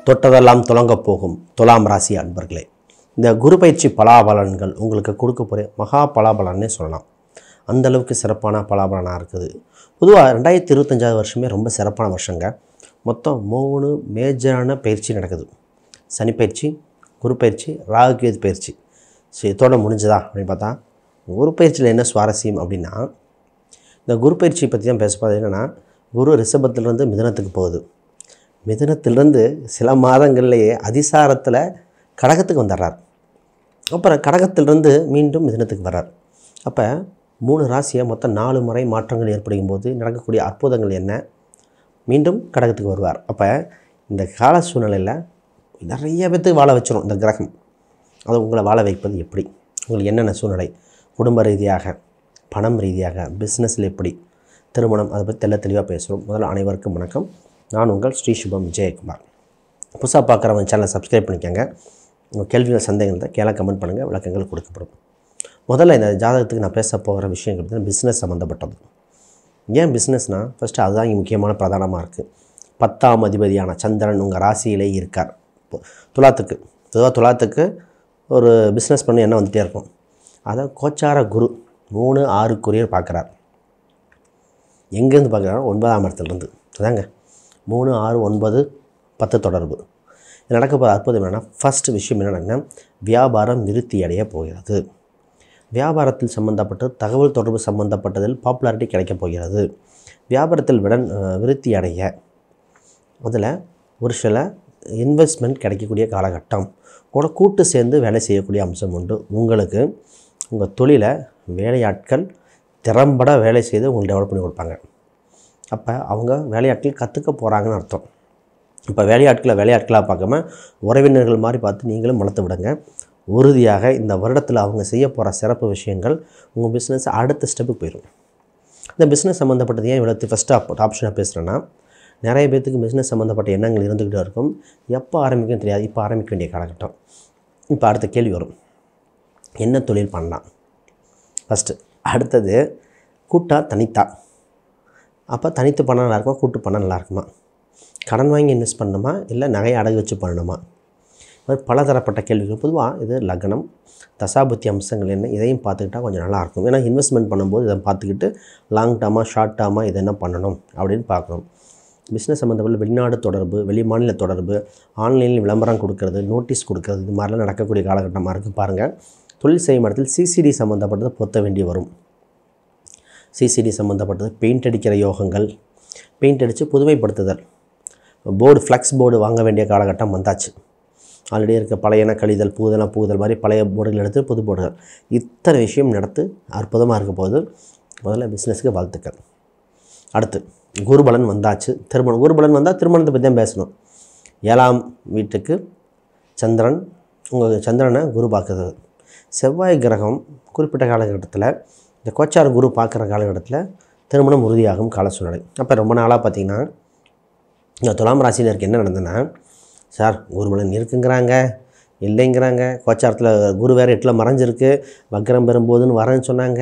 தொட்டதெல்லாம் துலங்கப் போகும் துலாம் ராசி அன்பர்களே, இந்த குரு பயிற்சி பலாபலன்கள் உங்களுக்கு கொடுக்க போகிற மகா பலாபலன்னே சொல்லலாம். அந்தளவுக்கு சிறப்பான பலாபலனாக இருக்குது. பொதுவாக 2025 வருஷமே ரொம்ப சிறப்பான வருஷங்க. மொத்தம் 3 மேஜரான பயிற்சி நடக்குது. சனி பயிற்சி, குரு பயிற்சி, ராகு கேது பயிற்சி. இதோட முடிஞ்சதா அப்படின்னு பார்த்தா, குரு பயிற்சியில் என்ன சுவாரஸ்யம் அப்படின்னா, இந்த குரு பயிற்சி பற்றி தான் பேச போகிறது. என்னென்னா, குரு ரிஷபத்திலிருந்து மிதுனத்துக்கு போகுது. மிதுனத்திலிருந்து சில மாதங்கள்லேயே அதிசாரத்தில் கடகத்துக்கு வந்துடுறார். அப்புறம் கடகத்திலிருந்து மீண்டும் மிதுனத்துக்கு வர்றார். அப்போ 3 ராசியை மொத்தம் 4 முறை மாற்றங்கள் ஏற்படும் போது நடக்கக்கூடிய அற்புதங்கள் என்ன? மீண்டும் கடகத்துக்கு வருவார். அப்போ இந்த கால சூழ்நிலையில் நிறைய பேர்த்துக்கு வாழ வச்சிடும் இந்த கிரகம். அது உங்களை வாழ வைப்பது எப்படி, உங்களுக்கு என்னென்ன சூழ்நிலை, குடும்ப ரீதியாக, பணம் ரீதியாக, பிஸ்னஸில் எப்படி, திருமணம், அதை பற்றி தெளிவாக பேசுகிறோம். முதல்ல அனைவருக்கும் வணக்கம். நான் உங்கள் ஸ்ரீ சுபம் விஜயகுமார். புதுசாக பார்க்குறவங்க சேனலை சப்ஸ்கிரைப் பண்ணிக்கோங்க. உங்கள் கேள்விகள் சந்தேகங்கள் தான் கீழே கமெண்ட் பண்ணுங்கள், விளக்கங்கள் கொடுக்கப்படும். முதல்ல இந்த ஜாதகத்துக்கு நான் பேச போகிற விஷயங்கள் பார்த்தீங்கன்னா பிஸ்னஸ் சம்மந்தப்பட்டது. ஏன் பிஸ்னஸ்னால், ஃபஸ்ட்டு அதுதான் இங்கே முக்கியமான பிரதானமாக இருக்குது. 10ஆம் அதிபதியான சந்திரன் உங்கள் ராசியிலே இருக்கார். துலாத்துக்கு பொதுவாக துலாத்துக்கு ஒரு பிஸ்னஸ் பண்ணி என்ன வந்துகிட்டே இருக்கும். அதை கோச்சார குரு 3, 6 பார்க்குறார். எங்கேருந்து பார்க்குறாரு? 9ஆம் இடத்துலேருந்து. அதாங்க 3, 6, 9, 10 தொடர்பு. இது நடக்க போகிற அற்புதம் என்னென்னா, ஃபஸ்ட்டு விஷயம் என்னென்னா, வியாபாரம் விருத்தி அடைய போகிறது. வியாபாரத்தில் சம்மந்தப்பட்ட தகவல் தொடர்பு சம்மந்தப்பட்டதில் பாப்புலாரிட்டி கிடைக்கப் போகிறது. வியாபாரத்தில் விருத்தி அடைய அதில் ஒரு சில இன்வெஸ்ட்மெண்ட் கிடைக்கக்கூடிய காலகட்டம் கூட கூட்டு சேர்ந்து வேலை செய்யக்கூடிய அம்சம் உண்டு. உங்களுக்கு உங்கள் தொழிலை வேலையாட்கள் திறம்பட வேலை செய்து உங்களுக்கு டெவலப் பண்ணி கொடுப்பாங்க. அப்போ அவங்க வேலையாட்கள் கற்றுக்க போகிறாங்கன்னு அர்த்தம். இப்போ வேலையாட்களாக பார்க்காம உறவினர்கள் மாதிரி பார்த்து நீங்களும் வளர்த்து விடுங்க. உறுதியாக இந்த வருடத்தில் அவங்க செய்ய போகிற சிறப்பு விஷயங்கள் உங்கள் பிஸ்னஸ் அடுத்த ஸ்டெப்புக்கு போயிடும். இந்த பிஸ்னஸ் சம்மந்தப்பட்டது ஏன் இவ்வளோ ஃபஸ்ட்டு ஆப்ஷனாக பேசுகிறேன்னா, நிறைய பேர்த்துக்கு பிஸ்னஸ் சம்மந்தப்பட்ட எண்ணங்கள் இருந்துக்கிட்டே இருக்கும். எப்போ ஆரம்பிக்கும் தெரியாது. இப்போ ஆரம்பிக்க வேண்டிய காலகட்டம். இப்போ அடுத்த கேள்வி வரும், என்ன தொழில் பண்ணலாம் ஃபஸ்ட்டு. அடுத்தது கூட்டா தனித்தா. அப்போ தனித்து பண்ண நல்லா இருக்குமா, கூட்டு பண்ண நல்லா இருக்குமா, கடன் வாங்கி இன்வெஸ்ட் பண்ணணுமா, இல்லை நகையை அடகு வச்சு பண்ணணுமா, பலதரப்பட்ட கேள்விகள். பொதுவாக இது லக்னம், தசாபுத்தி அம்சங்கள் என்ன, இதையும் பார்த்துக்கிட்டால் கொஞ்சம் நல்லாயிருக்கும். ஏன்னா இன்வெஸ்ட்மெண்ட் பண்ணும்போது இதை பார்த்துக்கிட்டு லாங் டேர்மாக ஷார்ட் டேர்மாக இதை என்ன பண்ணணும் அப்படின்னு பார்க்கணும். பிஸ்னஸ் சம்மந்தப்பட்ட வெளிநாடு தொடர்பு, வெளி மாநில தொடர்பு, ஆன்லைனில் விளம்பரம் கொடுக்கறது, நோட்டீஸ் கொடுக்கறது, இது மாதிரிலாம் நடக்கக்கூடிய காலகட்டமாக இருக்குது. பாருங்கள், தொழில் செய்யும் இடத்தில் சிசிடி சம்மந்தப்பட்டதை பொருத்த வேண்டி வரும். சிசிடி சம்மந்தப்பட்டது, பெயிண்ட் அடிக்கிற யோகங்கள், பெயிண்ட் அடித்து புதுமைப்படுத்துதல், போர்டு, ஃப்ளக்ஸ் போர்டு வாங்க வேண்டிய காலகட்டம் வந்தாச்சு. ஆல்ரெடி இருக்க பழையன கழிதல், புகுதல் மாதிரி பழைய போர்டுகள் எடுத்து புது போர்டுகள், இத்தனை விஷயம் நடத்து அற்புதமாக இருக்க போது முதல்ல பிஸ்னஸுக்கு வாழ்த்துக்கள். அடுத்து குருபலன் வந்தாச்சு. குருபலன் வந்தால் திருமணத்தை பற்றி தான் பேசணும். 7ஆம் வீட்டுக்கு சந்திரன், உங்கள் சந்திரனை குரு பார்க்குறது. செவ்வாய் கிரகம் குறிப்பிட்ட காலகட்டத்தில் இந்த கோச்சார குரு பார்க்குற காலகட்டத்தில் திருமணம் உறுதியாகும் கால சூழ்நிலை. அப்போ ரொம்ப நாளாக பார்த்திங்கன்னா இந்த துலாம் ராசினருக்கு என்ன நடந்ததுன்னா, சார் குருபலன் இருக்குங்கிறாங்க, இல்லைங்கிறாங்க, கோச்சாரத்தில் குரு வேறு 8ல் மறைஞ்சிருக்கு, வக்ரம் பெறும்போதுன்னு வரேன்னு சொன்னாங்க,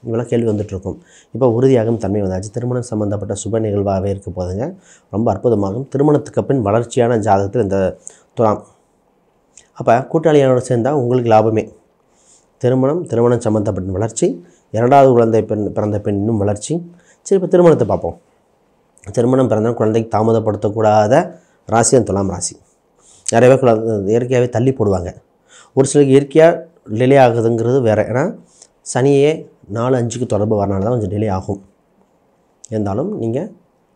இவெல்லாம் கேள்வி வந்துட்டுருக்கும். இப்போ உறுதியாகும் தன்மை வந்தாச்சு. திருமணம் சம்மந்தப்பட்ட சுப நிகழ்வாகவே இருக்க போதுங்க. ரொம்ப அற்புதமாகும். திருமணத்துக்கு பின் வளர்ச்சியான ஜாதகத்தில் இந்த துலாம். அப்போ கூட்டாளியோடு சேர்ந்தால் உங்களுக்கு லாபமே. திருமணம் சம்மந்தப்பட்ட வளர்ச்சி, 2வது குழந்தை பிறந்த பெண் இன்னும் வளர்ச்சி. சரி, இப்போ திருமணத்தை பார்ப்போம். திருமணம் பிறந்த குழந்தைக்கு தாமதப்படுத்தக்கூடாத ராசி அந்த துலாம் ராசி. நிறைய பேர் இயற்கையாகவே தள்ளி போடுவாங்க. ஒரு சிலருக்கு இயற்கையாக டிலே ஆகுதுங்கிறது வேறு. ஏன்னா சனியே 4, 5க்கு தொடர்பு வரனால தான் கொஞ்சம் டிலே ஆகும். இருந்தாலும் நீங்கள்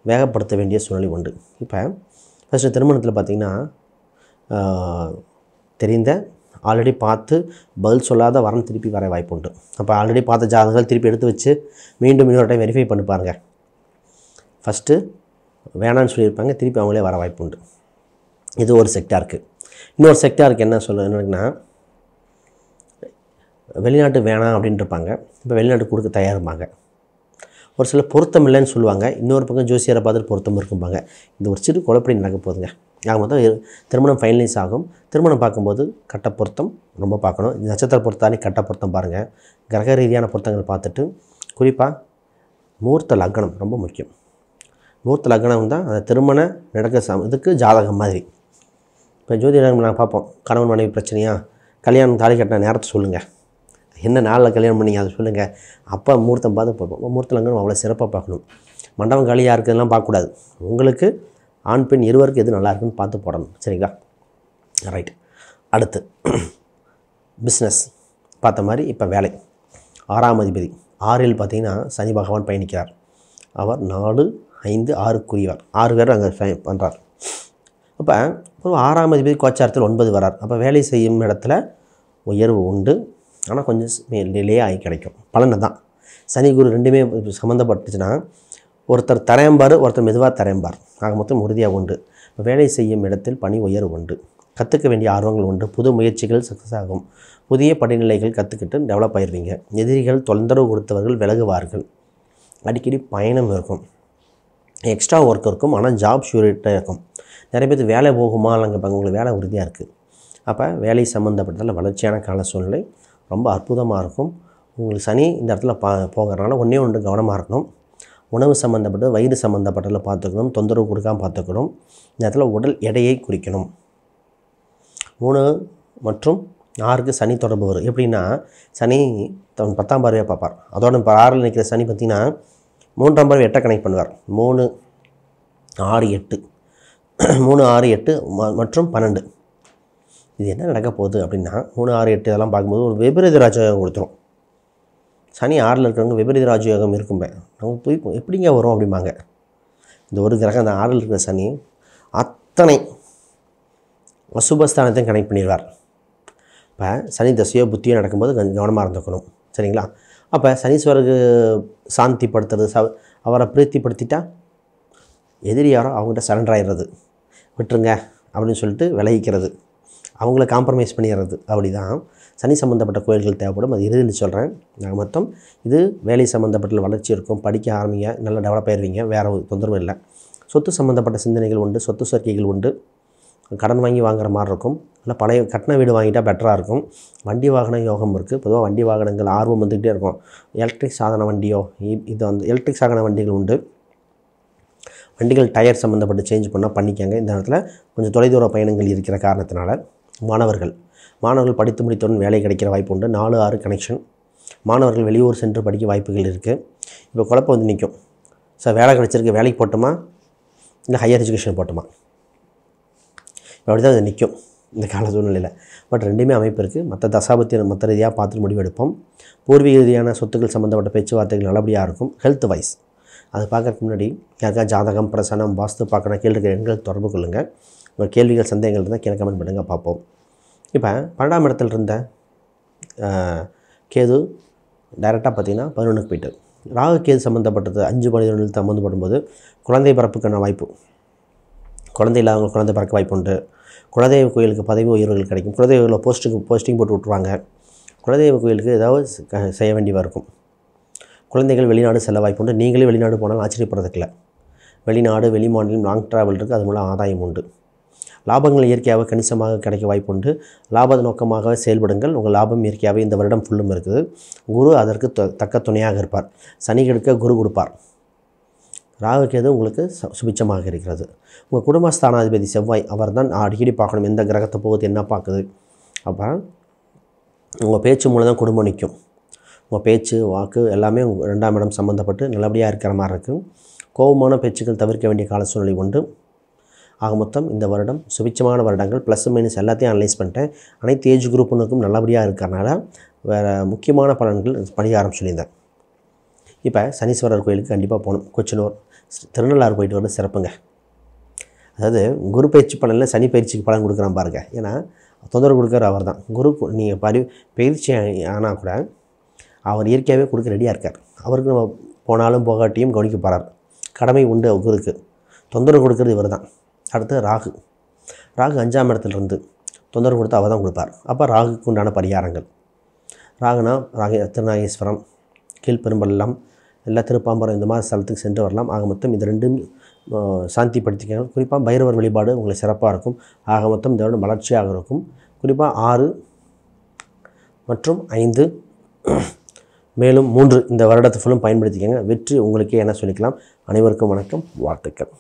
வேகப்படுத்த வேண்டிய சூழ்நிலை உண்டு. இப்போ ஃபஸ்ட்டு திருமணத்தில் பார்த்திங்கன்னா, தெரிந்த ஆல்ரெடி பார்த்து பதில் சொல்லாத வரன் திருப்பி வர வாய்ப்பு உண்டு. அப்போ ஆல்ரெடி பார்த்த ஜாதகங்கள் திருப்பி எடுத்து வச்சு மீண்டும் இன்னொரு டைம் வெரிஃபை பண்ணி பாருங்கள். ஃபஸ்ட்டு வேணான்னு சொல்லியிருப்பாங்க, திருப்பி அவங்களே வர வாய்ப்பு உண்டு. இது ஒரு செக்டாருக்கு. இன்னொரு செக்டாருக்கு என்னன்னா, வெளிநாட்டு வேணாம் அப்படின்ட்டு இருப்பாங்க. இப்போ வெளிநாட்டு கொடுக்க தயாரிப்பாங்க. ஒரு சில பொருத்தம் இல்லைன்னு சொல்லுவாங்க. இன்னொரு பக்கம் ஜோசியரை பார்த்துட்டு பொருத்தம் இருக்கும்பாங்க. இந்த ஒரு சிறு குழப்படி நடக்க போகுதுங்க. ஆக மொத்தம் திருமணம் ஃபைனலைஸ் ஆகும். திருமணம் பார்க்கும்போது கட்ட பொருத்தம் ரொம்ப பார்க்கணும். நட்சத்திர பொருத்தானே கட்ட பொருத்தம் பாருங்கள். கிரக ரீதியான பொருத்தங்கள் பார்த்துட்டு, குறிப்பாக முகூர்த்த லக்னம் ரொம்ப முக்கியம். முகூர்த்த லக்னம் தான் அந்த திருமணம் நடக்க இதுக்கு ஜாதகம் மாதிரி. இப்போ ஜோதிடம் நான் பார்ப்போம், கணவன் மனைவி பிரச்சனையா, கல்யாணம் தாலி கட்டின நேரத்தை சொல்லுங்கள், என்ன நாளில் கல்யாணம் பண்ணிங்க அதை சொல்லுங்கள். அப்போ முகூர்த்தம் பார்த்து பார்ப்போம். முகூர்த்தலங்க அவ்வளோ சிறப்பாக பார்க்கணும். மண்டபம் காலியாக இருக்குதுலாம் பார்க்கக்கூடாது. உங்களுக்கு ஆண் பெண் இருவருக்கு எது நல்லா இருக்குன்னு பார்த்து போடணும். சரிங்களா? ரைட். அடுத்து பிஸ்னஸ் பார்த்த மாதிரி இப்போ வேலை. 6ஆம் அதிபதி 6இல் பார்த்திங்கன்னா சனி பகவான் பயணிக்கிறார். அவர் 4, 5, 6க்குரியவர். 6 பேர் அங்கே பண்ணுறார். அப்போ 6ஆம் அதிபதி கோச்சாரத்தில் 9 வரார். அப்போ வேலை செய்யும் இடத்துல உயர்வு உண்டு, ஆனால் கொஞ்சம் டிலே ஆகி கிடைக்கும். பலனை தான். சனி குரு ரெண்டுமே சம்மந்தப்பட்டுச்சுன்னா ஒருத்தர் தரையம்பார், ஒருத்தர் மெதுவாக தரையம்பார். ஆக மொத்தம் உறுதியாக உண்டு. வேலை செய்யும் இடத்தில் பணி உயர்வு உண்டு. கற்றுக்க வேண்டிய ஆர்வங்கள் உண்டு. புது முயற்சிகள் சக்ஸஸ் ஆகும். புதிய படிநிலைகள் கற்றுக்கிட்டு டெவலப் ஆயிடுவீங்க. எதிரிகள் தொந்தரவு கொடுத்தவர்கள் விலகுவார்கள். அடிக்கடி பயணம் இருக்கும். எக்ஸ்ட்ரா ஒர்க் இருக்கும், ஆனால் ஜாப் ஷூரிட்டாக இருக்கும். நிறைய பேர் வேலை போகுமா இல்லைங்க, உங்களுக்கு வேலை உறுதியாக இருக்குது. அப்போ வேலை சம்மந்தப்பட்டதில் வளர்ச்சியான கால சூழ்நிலை ரொம்ப அற்புதமாக இருக்கும். உங்களுக்கு சனி இந்த இடத்துல போகிறனால ஒன்று கவனமாக இருக்கணும். உணவு சம்மந்தப்பட்டது, வயிறு சம்மந்தப்பட்டதில் பார்த்துக்கணும். தொந்தரவு கொடுக்காமல் பார்த்துக்கணும். இந்த இடத்துல உடல் எடையை குறிக்கணும். 3 மற்றும் 6க்கு சனி தொடர்பு வரும். எப்படின்னா சனி 10ஆம் பார்வையாக பார்ப்பார். அதோட இப்போ 6இல் நிற்கிற சனி பார்த்திங்கன்னா 3ஆம் பார்வை 8 கனெக்ட் பண்ணுவார். 3, 6, 8 3, 6, 8 மற்றும் 12. இது என்ன நடக்க போகுது அப்படின்னா 3, 6, 8 இதெல்லாம் பார்க்கும்போது ஒரு விபரீத ராஜயோகம் கொடுத்துரும். சனி 6இல் இருக்கிறவங்க விபரீத ராஜயோகம் இருக்குமே, அவங்க போய் எப்படிங்க வரும் அப்படிம்பாங்க. இந்த ஒரு கிரகம் அந்த 6இல் இருக்கிற சனி அத்தனை அசுபஸ்தானத்தையும் கனெக்ட் பண்ணிடுவார். இப்போ சனி தசையோ புத்தியோ நடக்கும்போது கொஞ்சம் கவனமாக இருந்துக்கணும். சரிங்களா? அப்போ சனீஸ்வரருக்கு சாந்திப்படுத்துறது, அவரை பிரீத்திப்படுத்திட்டா எதிரி யாரோ அவங்கள்ட்ட சரண்டர் ஆகிடுறது, விட்டுருங்க அப்படின்னு சொல்லிட்டு விலகிக்கிறது, அவங்கள காம்ப்ரமைஸ் பண்ணிடுறது. அப்படி தான் சனி சம்மந்தப்பட்ட கோயில்கள் தேவைப்படும். அது இறுதியில் சொல்கிறேன். நான் மொத்தம் இது வேலை சம்மந்தப்பட்ட வளர்ச்சி இருக்கும். படிக்க ஆரம்பிங்க, நல்லா டெவலப் ஆயிடுவீங்க. வேறு தொந்தரவும் இல்லை. சொத்து சம்மந்தப்பட்ட சிந்தனைகள் உண்டு. சொத்து சேர்க்கைகள் உண்டு. கடன் வாங்கி வாங்குற மாதிரி இருக்கும். இல்லை பழைய கட்டின வீடு வாங்கிட்டால் பெட்டராக இருக்கும். வண்டி வாகன யோகம் இருக்குது. பொதுவாக வண்டி வாகனங்கள் ஆர்வம் வந்துக்கிட்டே இருக்கும். எலக்ட்ரிக் சாதன வண்டியோ இது எலக்ட்ரிக் சாதன வண்டிகள் உண்டு. வண்டிகள் டயர் சம்மந்தப்பட்டு சேஞ்ச் பண்ணால் பண்ணிக்கங்க. இந்த இடத்துல கொஞ்சம் தொலைதூர பயணங்கள் இருக்கிற காரணத்தினால மாணவர்கள் படித்து முடித்தவுடன் வேலை கிடைக்கிற வாய்ப்பு உண்டு. 4, 6 கனெக்ஷன். மாணவர்கள் வெளியூர் சென்று படிக்க வாய்ப்புகள் இருக்குது. இப்போ குழப்பம் வந்து நிற்கும். சார் வேலை கிடச்சிருக்கு, வேலைக்கு போட்டோமா இல்லை ஹையர் எஜுகேஷன் போட்டோமா, அப்படி தான் அது நிற்கும் இந்த கால சூழ்நிலையில். பட் ரெண்டுமே அமைப்பு இருக்குது. மற்ற தசாபத்தி மற்ற ரீதியாக பார்த்துட்டு முடிவெடுப்போம். பூர்வீக ரீதியான சொத்துக்கள் சம்மந்தப்பட்ட பேச்சுவார்த்தைகள் நல்லபடியாக இருக்கும். ஹெல்த் வைஸ் அது பார்க்கறதுக்கு முன்னாடி யாருக்கா ஜாதகம், பிரசனம், வாஸ்து பார்க்கணும் கீழே இருக்கிற எண்கள் தொடர்பு கொள்ளுங்கள். உங்கள் கேள்விகள், சந்தேகங்கள் இருந்தால் கீழே கமெண்ட் பண்ணுங்கள், பார்ப்போம். இப்போ 12ஆம் இடத்துல இருந்த கேது டைரெக்டாக பார்த்திங்கன்னா 11க்கு போய்ட்டு ராகு கேது சம்மந்தப்பட்டது 5, 12 சம்மந்தப்படும்போது குழந்தை பிறப்புக்கான வாய்ப்பு, குழந்தை இல்லாதவங்க குழந்தை பிறக்க வாய்ப்பு உண்டு. குலதெய்வ கோயிலுக்கு பதவி உயர்வுகள் கிடைக்கும். குலதெய்வத்தில் போஸ்டிங் போட்டு விட்ருவாங்க. குலதெய்வ கோயிலுக்கு ஏதாவது செய்ய வேண்டியதாக இருக்கும். குழந்தைகள் வெளிநாடு செல்ல வாய்ப்பு உண்டு. நீங்களே வெளிநாடு போனாலும் ஆச்சரியப்படுறதுக்கில்ல. வெளிநாடு, வெளிமாநிலம், லாங் ட்ராவல் இருக்குது. அது மூலம் ஆதாயம் உண்டு. லாபங்கள் இயற்கையாக கணிசமாக கிடைக்க வாய்ப்பு உண்டு. லாப நோக்கமாக செயல்படுங்கள். உங்கள் லாபம் இயற்கையாகவே இந்த வருடம் ஃபுல்லும் இருக்குது. குரு அதற்கு தக்க துணையாக இருப்பார். சனி கெடுக்க குரு கொடுப்பார். ராகு கேது உங்களுக்கு சுபிச்சமாக இருக்கிறது. உங்கள் குடும்பஸ்தானாதிபதி செவ்வாய், அவர் தான் அடிக்கடி பார்க்கணும் எந்த கிரகத்தை போகுது, என்ன பார்க்குது. அப்போ உங்கள் பேச்சு மூலம் தான் குடும்பம் நிற்கும். உங்கள் பேச்சு, வாக்கு எல்லாமே 2ஆம் இடம் சம்மந்தப்பட்டு நல்லபடியாக இருக்கிற மாதிரி இருக்குது. கோபமான பேச்சுக்கள் தவிர்க்க வேண்டிய கால சூழ்நிலை உண்டு. ஆக மொத்தம் இந்த வருடம் சுபிச்சமான வருடங்கள். ப்ளஸ் மைனஸ் எல்லாத்தையும் அனலைஸ் பண்ணிட்டேன். அனைத்து ஏஜ் குரூப்புனுக்கும் நல்லபடியாக இருக்கிறனால வேறு முக்கியமான பலன்கள் பரிகாரம் சொல்லியிருந்தேன். இப்போ சனீஸ்வரர் கோயிலுக்கு கண்டிப்பாக போகணும். கொச்சனூர், திருநள்ளாறு போயிட்டு வரது சிறப்புங்க. அதாவது குரு பயிற்சி பலனில் சனி பயிற்சிக்கு பலன் கொடுக்குறான் பாருங்கள். ஏன்னா தொந்தரவு கொடுக்குற அவர் தான். குரு நீங்கள் பயிற்சி ஆனால் கூட அவர் இயற்கையாகவே கொடுக்க ரெடியாக இருக்கார். அவருக்கு நம்ம போனாலும் போகாட்டியும் கவனிக்க போகிறார். கடமை உண்டு குருக்கு. தொந்தரவு கொடுக்குறது இவர் தான். அடுத்து ராகு 5ஆம் இடத்துலேருந்து தொந்தரவு கொடுத்து அவர் தான் கொடுப்பார். அப்போ ராகுக்கு உண்டான பரிகாரங்கள், ராகுனா திருநாகேஸ்வரம், கீழ்பெரும்பள்ளம், எல்லா திருப்பாம்பரம் இந்த மாதிரி ஸ்தலத்துக்கு சென்று வரலாம். ஆக மொத்தம் இது ரெண்டும் சாந்திப்படுத்திக்கங்க. குறிப்பாக பைரவர் வழிபாடு உங்களுக்கு சிறப்பாக இருக்கும். ஆக மொத்தம் இந்த வருடம் வளர்ச்சியாக இருக்கும். குறிப்பாக 6 மற்றும் 5 மேலும் 3 இந்த வருடத்தை ஃபுல்லும் பயன்படுத்திக்கங்க. வெற்றி உங்களுக்கே என சொல்லிக்கலாம். அனைவருக்கும் வணக்கம், வாழ்த்துக்கள்.